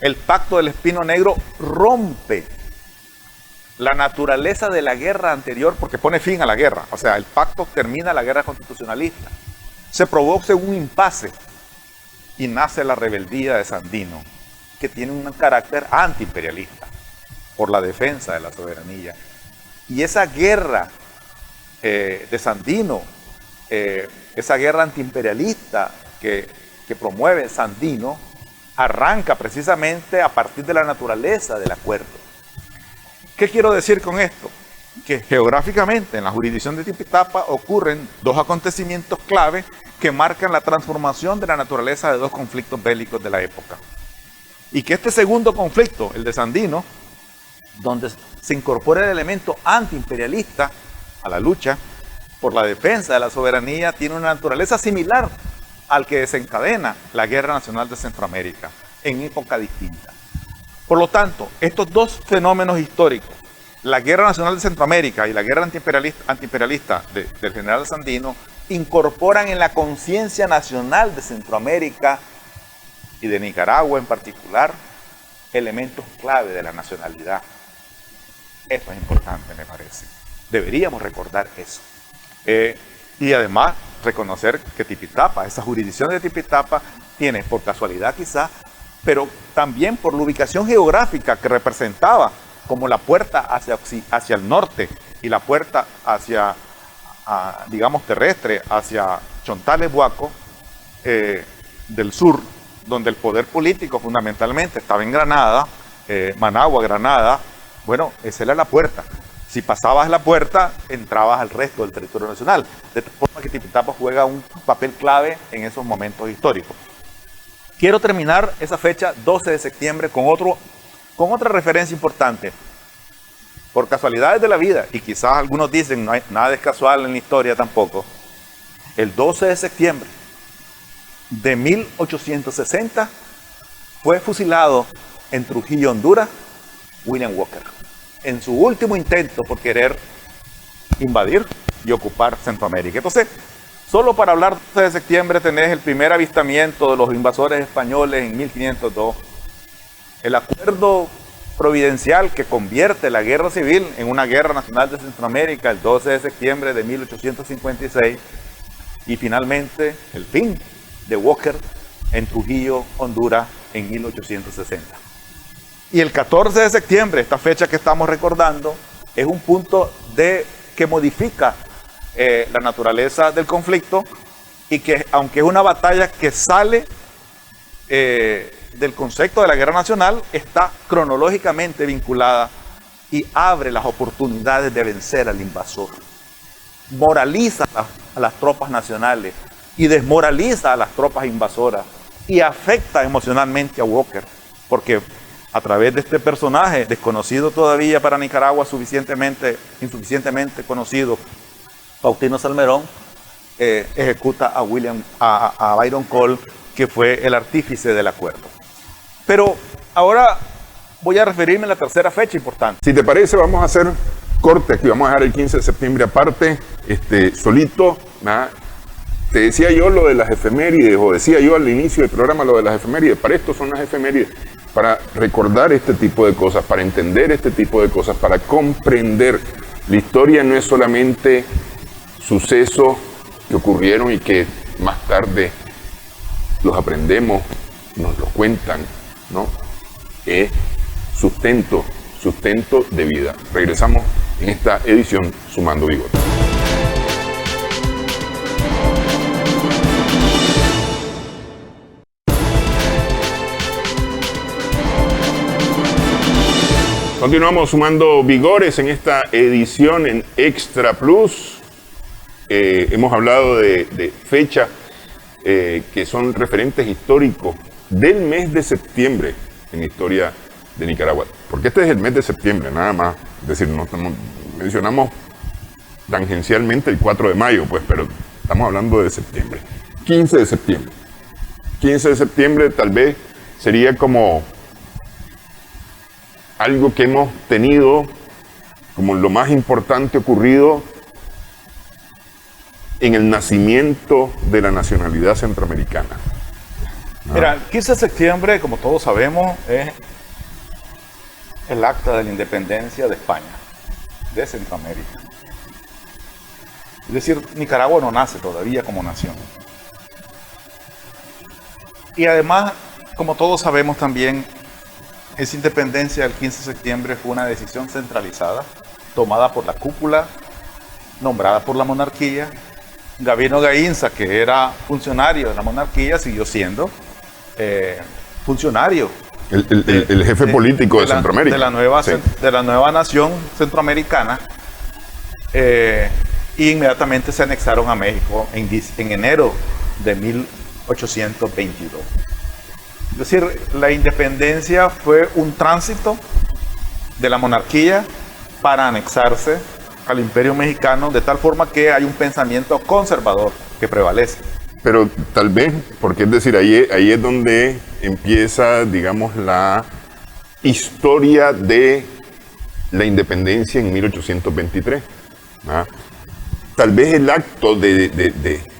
el Pacto del Espino Negro rompe la naturaleza de la guerra anterior porque pone fin a la guerra. O sea, el pacto termina la guerra constitucionalista. Se produce un impasse y nace la rebeldía de Sandino, que tiene un carácter antiimperialista por la defensa de la soberanía. Y esa guerra de Sandino, esa guerra antiimperialista que promueve Sandino, arranca precisamente a partir de la naturaleza del acuerdo. ¿Qué quiero decir con esto? Que geográficamente en la jurisdicción de Tipitapa ocurren dos acontecimientos clave que marcan la transformación de la naturaleza de dos conflictos bélicos de la época. Y que este segundo conflicto, el de Sandino, donde se incorpora el elemento antiimperialista a la lucha por la defensa de la soberanía, tiene una naturaleza similar al que desencadena la Guerra Nacional de Centroamérica en época distinta. Por lo tanto, estos dos fenómenos históricos, la Guerra Nacional de Centroamérica y la guerra antiimperialista del general Sandino, incorporan en la conciencia nacional de Centroamérica y de Nicaragua en particular elementos clave de la nacionalidad. Esto es importante, me parece. Deberíamos recordar eso. Y además reconocer que Tipitapa, esa jurisdicción de Tipitapa, tiene, por casualidad quizá, pero también por la ubicación geográfica que representaba como la puerta hacia el norte y la puerta hacia, digamos, terrestre, hacia Chontales, Buaco, del sur, donde el poder político fundamentalmente estaba en Granada, Managua, Granada. Bueno, esa era la puerta. Si pasabas la puerta, entrabas al resto del territorio nacional. De tal forma que Tipitapa juega un papel clave en esos momentos históricos. Quiero terminar esa fecha, 12 de septiembre, con otra referencia importante. Por casualidades de la vida, y quizás algunos dicen, no hay nada es casual en la historia tampoco, el 12 de septiembre de 1860 fue fusilado en Trujillo, Honduras, William Walker, en su último intento por querer invadir y ocupar Centroamérica. Entonces, solo para hablar de septiembre tenés el primer avistamiento de los invasores españoles en 1502, el acuerdo providencial que convierte la guerra civil en una guerra nacional de Centroamérica el 12 de septiembre de 1856 y finalmente el fin de Walker en Trujillo, Honduras en 1860. Y el 14 de septiembre, esta fecha que estamos recordando, es un punto que modifica la naturaleza del conflicto y que, aunque es una batalla que sale del concepto de la guerra nacional, está cronológicamente vinculada y abre las oportunidades de vencer al invasor. Moraliza a las tropas nacionales y desmoraliza a las tropas invasoras y afecta emocionalmente a Walker. porque a través de este personaje, desconocido todavía para Nicaragua, insuficientemente conocido, Faustino Salmerón, ejecuta a Byron Cole, que fue el artífice del acuerdo. Pero ahora voy a referirme a la tercera fecha importante. Si te parece, vamos a hacer corte aquí, vamos a dejar el 15 de septiembre aparte, solito, ¿verdad? Te decía yo lo de las efemérides, o decía yo al inicio del programa lo de las efemérides. Para esto son las efemérides, para recordar este tipo de cosas, para entender este tipo de cosas, para comprender. La historia no es solamente sucesos que ocurrieron y que más tarde los aprendemos, nos los cuentan, ¿no? Es sustento de vida. Regresamos en esta edición Sumando Vigor. Continuamos sumando vigores en esta edición en Extra Plus. Hemos hablado de fechas que son referentes históricos del mes de septiembre en la historia de Nicaragua. Porque este es el mes de septiembre, nada más. Es decir, mencionamos tangencialmente el 4 de mayo, pues, pero estamos hablando de septiembre. 15 de septiembre. 15 de septiembre tal vez sería como algo que hemos tenido como lo más importante ocurrido en el nacimiento de la nacionalidad centroamericana. Mira, el 15 de septiembre, como todos sabemos, es el acta de la independencia de España, de Centroamérica. Es decir, Nicaragua no nace todavía como nación. Y además, como todos sabemos también, esa independencia del 15 de septiembre fue una decisión centralizada, tomada por la cúpula, nombrada por la monarquía. Gabino Gaínza, que era funcionario de la monarquía, siguió siendo funcionario. El jefe político de Centroamérica. De la nueva nación centroamericana. Y inmediatamente se anexaron a México en enero de 1822. Es decir, la independencia fue un tránsito de la monarquía para anexarse al imperio mexicano, de tal forma que hay un pensamiento conservador que prevalece. Pero tal vez, porque es decir, ahí es donde empieza, digamos, la historia de la independencia en 1823. ¿Ah? Tal vez el acto del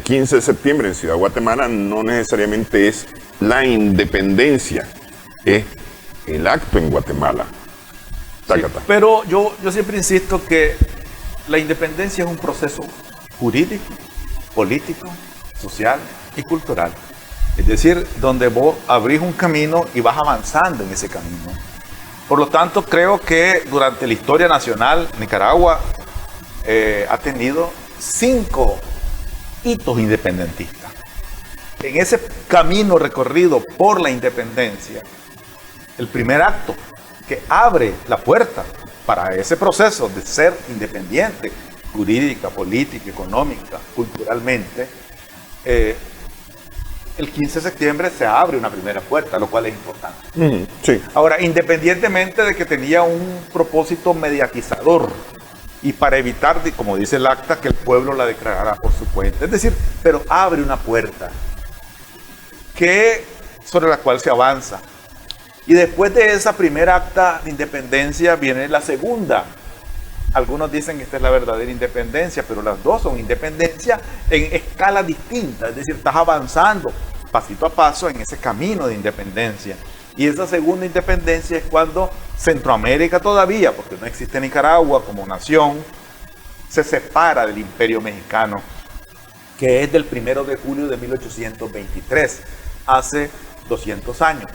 15 de septiembre en Ciudad Guatemala no necesariamente es la independencia, es el acto en Guatemala. Sí, pero yo siempre insisto que la independencia es un proceso jurídico, político, social y cultural. Es decir, donde vos abrís un camino y vas avanzando en ese camino. Por lo tanto, creo que durante la historia nacional, Nicaragua ha tenido 5 hitos independentistas. En ese camino recorrido por la independencia, el primer acto que abre la puerta para ese proceso de ser independiente, jurídica, política, económica, culturalmente, el 15 de septiembre se abre una primera puerta, lo cual es importante. Sí. Ahora, independientemente de que tenía un propósito mediatizador y para evitar, como dice el acta, que el pueblo la declarara por su cuenta. Es decir, pero abre una puerta sobre la cual se avanza. Y después de esa primera acta de independencia viene la segunda. Algunos dicen que esta es la verdadera independencia, pero las dos son independencia en escala distinta. Es decir, estás avanzando pasito a paso en ese camino de independencia. Y esa segunda independencia es cuando Centroamérica todavía, porque no existe Nicaragua como nación, se separa del Imperio Mexicano, que es del 1 de julio de 1823, hace 200 años.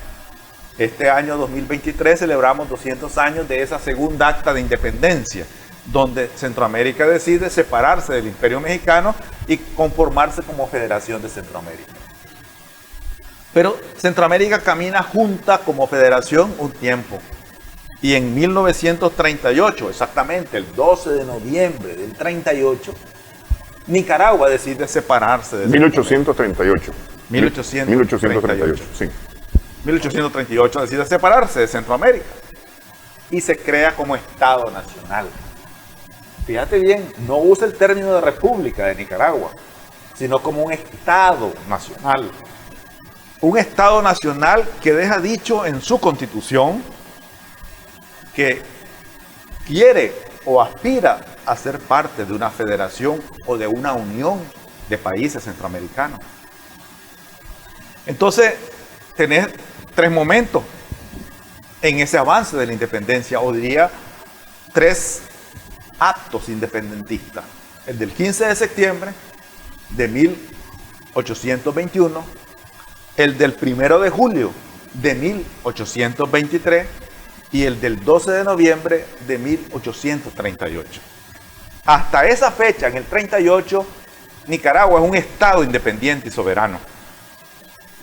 Este año 2023 celebramos 200 años de esa segunda acta de independencia, donde Centroamérica decide separarse del Imperio Mexicano y conformarse como Federación de Centroamérica. Pero Centroamérica camina junta como federación un tiempo. Y en 1938, exactamente el 12 de noviembre del 38, Nicaragua decide separarse de 1838. 1838, sí. 1838 decide separarse de Centroamérica y se crea como Estado Nacional. Fíjate bien, no usa el término de República de Nicaragua, sino como un Estado Nacional. Un Estado Nacional que deja dicho en su Constitución que quiere o aspira a ser parte de una federación o de una unión de países centroamericanos. Entonces, tenés tres momentos en ese avance de la independencia, o diría tres actos independentistas. El del 15 de septiembre de 1821, el del 1 de julio de 1823 y el del 12 de noviembre de 1838. Hasta esa fecha, en el 38, Nicaragua es un estado independiente y soberano,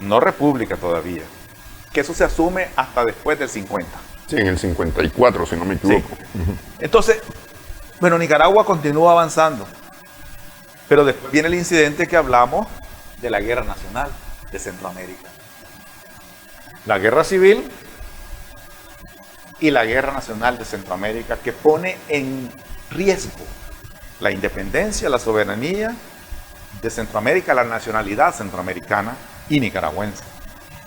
no república todavía, que eso se asume hasta después del 50. Sí, en el 54, si no me equivoco. Sí. Entonces, bueno, Nicaragua continúa avanzando, pero después viene el incidente que hablamos de la Guerra Nacional de Centroamérica. La Guerra Civil y la Guerra Nacional de Centroamérica, que pone en riesgo la independencia, la soberanía de Centroamérica, la nacionalidad centroamericana y nicaragüense.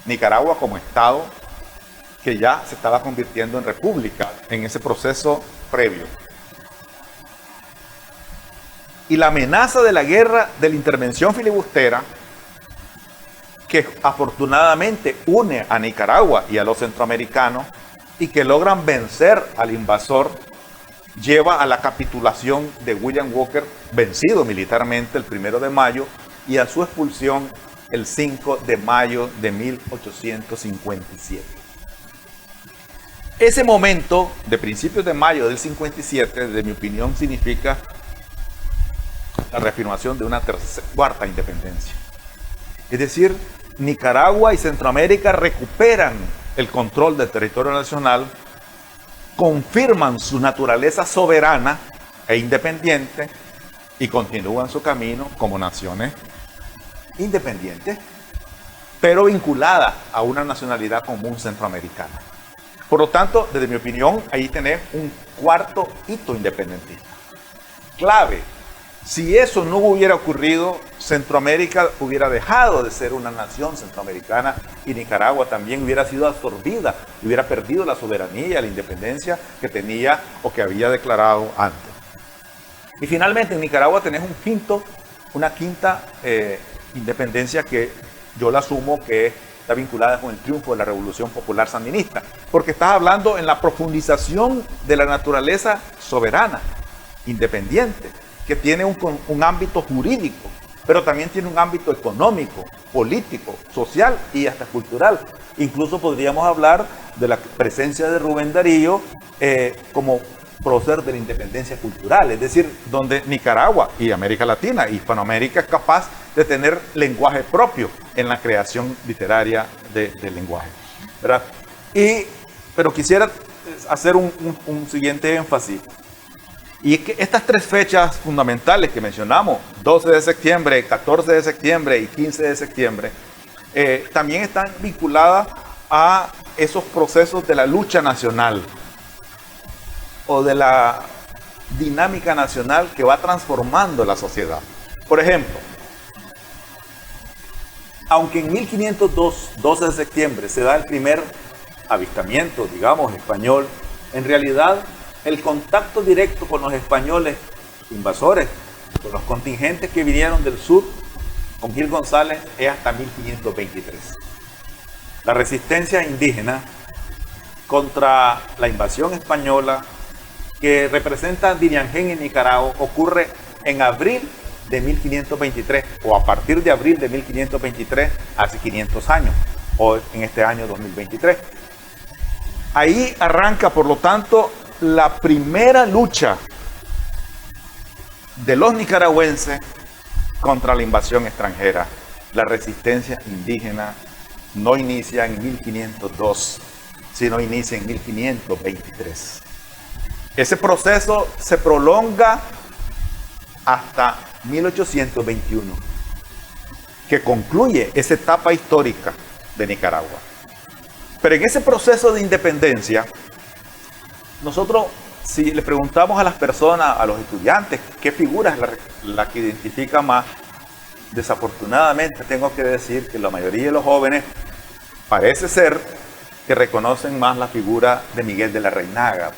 Nicaragua como Estado que ya se estaba convirtiendo en república en ese proceso previo. Y la amenaza de la guerra, de la intervención filibustera, que afortunadamente une a Nicaragua y a los centroamericanos y que logran vencer al invasor, lleva a la capitulación de William Walker, vencido militarmente el 1 de mayo, y a su expulsión el 5 de mayo de 1857. Ese momento de principios de mayo del 57, de mi opinión, significa la reafirmación de una cuarta independencia. Es decir, Nicaragua y Centroamérica recuperan el control del territorio nacional, confirman su naturaleza soberana e independiente y continúan su camino como naciones independientes, pero vinculadas a una nacionalidad común centroamericana. Por lo tanto, desde mi opinión, ahí tenés un cuarto hito independentista. Clave. Si eso no hubiera ocurrido, Centroamérica hubiera dejado de ser una nación centroamericana y Nicaragua también hubiera sido absorbida, hubiera perdido la soberanía, la independencia que tenía o que había declarado antes. Y finalmente en Nicaragua tenés una quinta independencia que yo la asumo que está vinculada con el triunfo de la Revolución Popular Sandinista, porque estás hablando en la profundización de la naturaleza soberana, independiente, que tiene un ámbito jurídico, pero también tiene un ámbito económico, político, social y hasta cultural. Incluso podríamos hablar de la presencia de Rubén Darío como prócer de la independencia cultural, es decir, donde Nicaragua y América Latina, Hispanoamérica, es capaz de tener lenguaje propio en la creación literaria del lenguaje, ¿verdad? Pero quisiera hacer un siguiente énfasis. Y que estas tres fechas fundamentales que mencionamos, 12 de septiembre, 14 de septiembre y 15 de septiembre, también están vinculadas a esos procesos de la lucha nacional o de la dinámica nacional que va transformando la sociedad. Por ejemplo, aunque en 1502, 12 de septiembre, se da el primer avistamiento, digamos, español, en realidad el contacto directo con los españoles invasores, con los contingentes que vinieron del sur, con Gil González, es hasta 1523. La resistencia indígena contra la invasión española que representa Diriangén en Nicaragua ocurre en abril de 1523 o a partir de abril de 1523, hace 500 años, o en este año 2023. Ahí arranca, por lo tanto, la primera lucha de los nicaragüenses contra la invasión extranjera. La resistencia indígena no inicia en 1502, sino inicia en 1523. Ese proceso se prolonga hasta 1821, que concluye esa etapa histórica de Nicaragua. Pero en ese proceso de independencia, nosotros, si le preguntamos a las personas, a los estudiantes, qué figura es la que identifica más, desafortunadamente tengo que decir que la mayoría de los jóvenes parece ser que reconocen más la figura de Miguel de la Reinaga.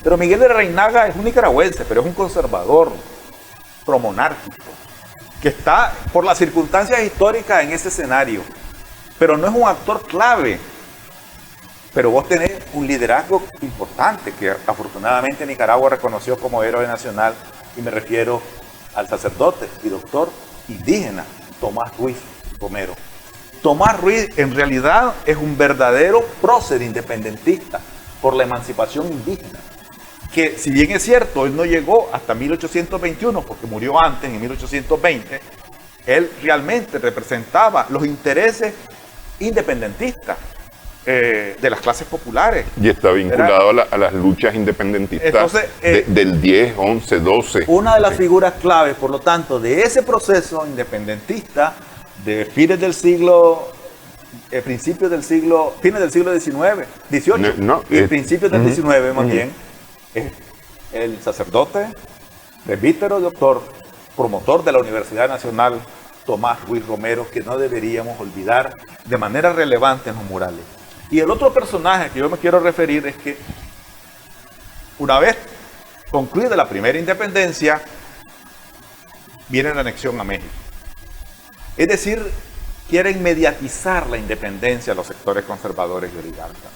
Pero Miguel de la Reinaga es un nicaragüense, pero es un conservador promonárquico, que está por las circunstancias históricas en ese escenario, pero no es un actor clave. Pero vos tenés un liderazgo importante que afortunadamente Nicaragua reconoció como héroe nacional, y me refiero al sacerdote y doctor indígena Tomás Ruiz Romero. Tomás Ruiz en realidad es un verdadero prócer independentista por la emancipación indígena, que si bien es cierto, él no llegó hasta 1821 porque murió antes, en 1820, él realmente representaba los intereses independentistas de las clases populares. Y está vinculado a las luchas independentistas. Entonces, del 10, 11, 12. Una de las figuras claves, por lo tanto, de ese proceso independentista de fines del siglo, principios del siglo, fines del siglo XIX, XVIII, y principios del XIX más bien, es el sacerdote, presbítero, doctor, promotor de la Universidad Nacional, Tomás Ruiz Romero, que no deberíamos olvidar de manera relevante en los murales. Y el otro personaje que yo me quiero referir es que una vez concluida la primera independencia, viene la anexión a México. Es decir, quieren mediatizar la independencia de los sectores conservadores y oligarcas.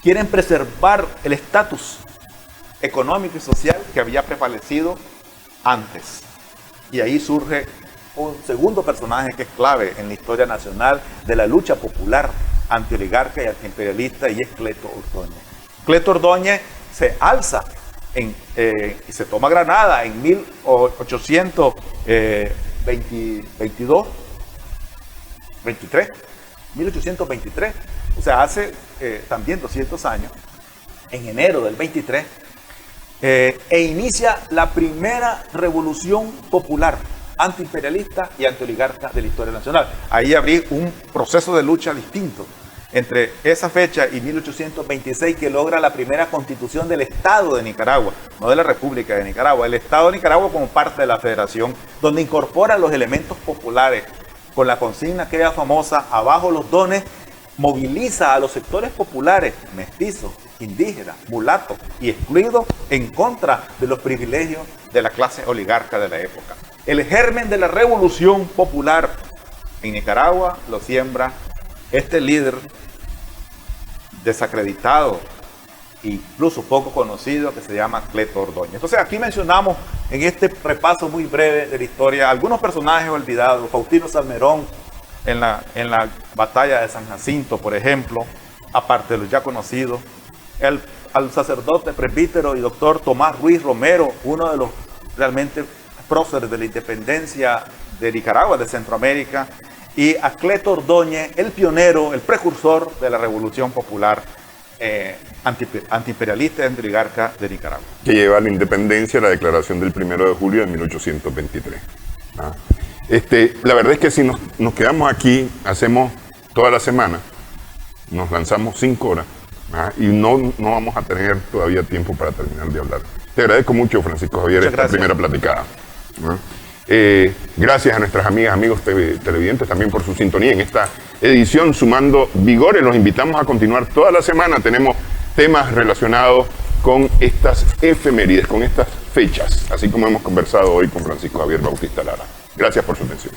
Quieren preservar el estatus económico y social que había prevalecido antes. Y ahí surge un segundo personaje que es clave en la historia nacional de la lucha popular antioligarca y antiimperialista, y es Cleto Ordóñez. Cleto Ordóñez se alza y se toma Granada en 1823, o sea, hace también 200 años, en enero del 23, e inicia la primera revolución popular antiimperialista y antioligarca de la historia nacional. Ahí habría un proceso de lucha distinto entre esa fecha y 1826, que logra la primera constitución del Estado de Nicaragua, no de la República de Nicaragua, el Estado de Nicaragua como parte de la Federación, donde incorpora los elementos populares con la consigna aquella famosa, abajo los dones, moviliza a los sectores populares, mestizos, indígenas, mulatos y excluidos en contra de los privilegios de la clase oligarca de la época. El germen de la revolución popular en Nicaragua lo siembra este líder desacreditado, incluso poco conocido, que se llama Cleto Ordóñez. Entonces aquí mencionamos en este repaso muy breve de la historia algunos personajes olvidados. Faustino Salmerón en la batalla de San Jacinto, por ejemplo, aparte de los ya conocidos. Al sacerdote, presbítero y doctor Tomás Ruiz Romero, uno de los realmente próceres de la independencia de Nicaragua, de Centroamérica, y a Cleto Ordóñez, el pionero, el precursor de la Revolución Popular antiimperialista y antioligarca de Nicaragua. Que lleva a la independencia la declaración del 1 de julio de 1823. La verdad es que si nos quedamos aquí, hacemos toda la semana, nos lanzamos 5 horas, y no vamos a tener todavía tiempo para terminar de hablar. Te agradezco mucho, Francisco Javier, esta primera platicada. Gracias a nuestras amigas, amigos televidentes también por su sintonía en esta edición Sumando Vigores. Los invitamos a continuar toda la semana. Tenemos temas relacionados con estas efemérides, con estas fechas, así como hemos conversado hoy con Francisco Javier Bautista Lara. Gracias por su atención.